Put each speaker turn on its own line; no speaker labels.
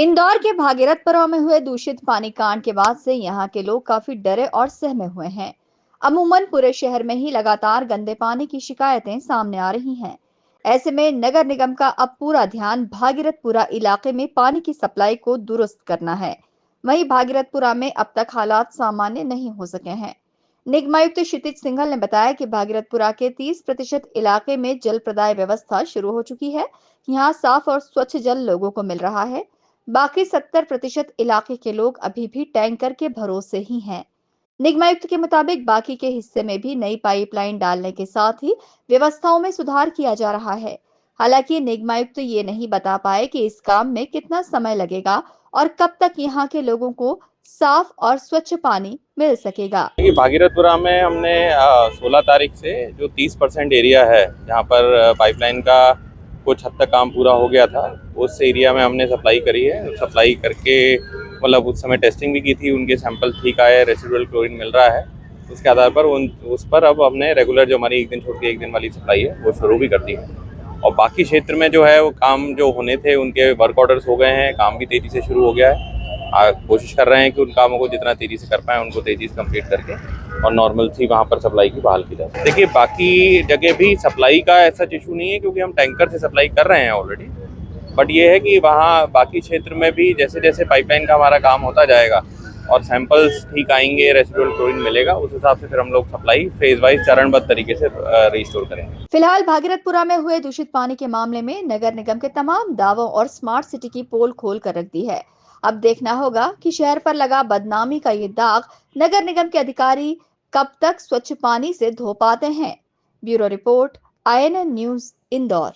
इंदौर के भागीरथपुरा में हुए दूषित पानी कांड के बाद से यहां के लोग काफी डरे और सहमे हुए हैं। अमूमन पूरे शहर में ही लगातार गंदे पानी की शिकायतें सामने आ रही हैं। ऐसे में नगर निगम का अब पूरा ध्यान भागीरथपुरा इलाके में पानी की सप्लाई को दुरुस्त करना है। वहीं भागीरथपुरा में अब तक हालात सामान्य नहीं हो सके हैं। निगमायुक्त क्षितिज सिंघल ने बताया कि भागीरथपुरा के 30% इलाके में जल प्रदाय व्यवस्था शुरू हो चुकी है। यहाँ साफ और स्वच्छ जल लोगों को मिल रहा है। बाकी 70% इलाके के लोग अभी भी टैंकर के भरोसे ही हैं। निगमायुक्त के मुताबिक बाकी के हिस्से में भी नई पाइपलाइन डालने के साथ ही व्यवस्थाओं में सुधार किया जा रहा है। हालांकि निगमायुक्त ये नहीं बता पाए कि इस काम में कितना समय लगेगा और कब तक यहाँ के लोगों को साफ और स्वच्छ पानी मिल सकेगा।
देखिए, भागीरथपुरा में हमने 16 तारीख से जो 30% एरिया है जहाँ पर पाइपलाइन का कुछ हद तक काम पूरा हो गया था, उस एरिया में हमने सप्लाई करी है। सप्लाई करके मतलब उस समय टेस्टिंग भी की थी, उनके सैंपल ठीक आए, रेसिडुअल क्लोरीन मिल रहा है। उसके आधार पर उस पर अब हमने रेगुलर जो हमारी एक दिन छोड़ के एक दिन वाली सप्लाई है वो शुरू भी कर दी है। और बाकी क्षेत्र में जो है वो काम जो होने थे उनके वर्क ऑर्डर्स हो गए हैं, काम भी तेज़ी से शुरू हो गया है। कोशिश कर रहे हैं कि उन कामों को जितना तेज़ी से कर पाएँ उनको तेज़ी से कंप्लीट करके और नॉर्मल थी वहाँ पर सप्लाई की बहाल की जाए। देखिए, बाकी जगह भी सप्लाई का ऐसा इशू नहीं है क्योंकि हम टैंकर से सप्लाई कर रहे हैं ऑलरेडी। बट ये है कि वहाँ बाकी क्षेत्र में भी जैसे जैसे पाइपलाइन का हमारा काम होता जाएगा और सैंपल्स ठीक आएंगे, रेसिडुअल क्लोरीन मिलेगा, उस हिसाब से फिर हम लोग सप्लाई फेज वाइज चरणबद्ध तरीके से रिस्टोर करेंगे।
फिलहाल भागीरथपुरा में हुए दूषित पानी के मामले में नगर निगम के तमाम दावों और स्मार्ट सिटी की पोल खोल कर रख दी है। अब देखना होगा कि शहर पर लगा बदनामी का ये दाग नगर निगम के अधिकारी कब तक स्वच्छ पानी से धो पाते हैं। Bureau report, INN news, Indore.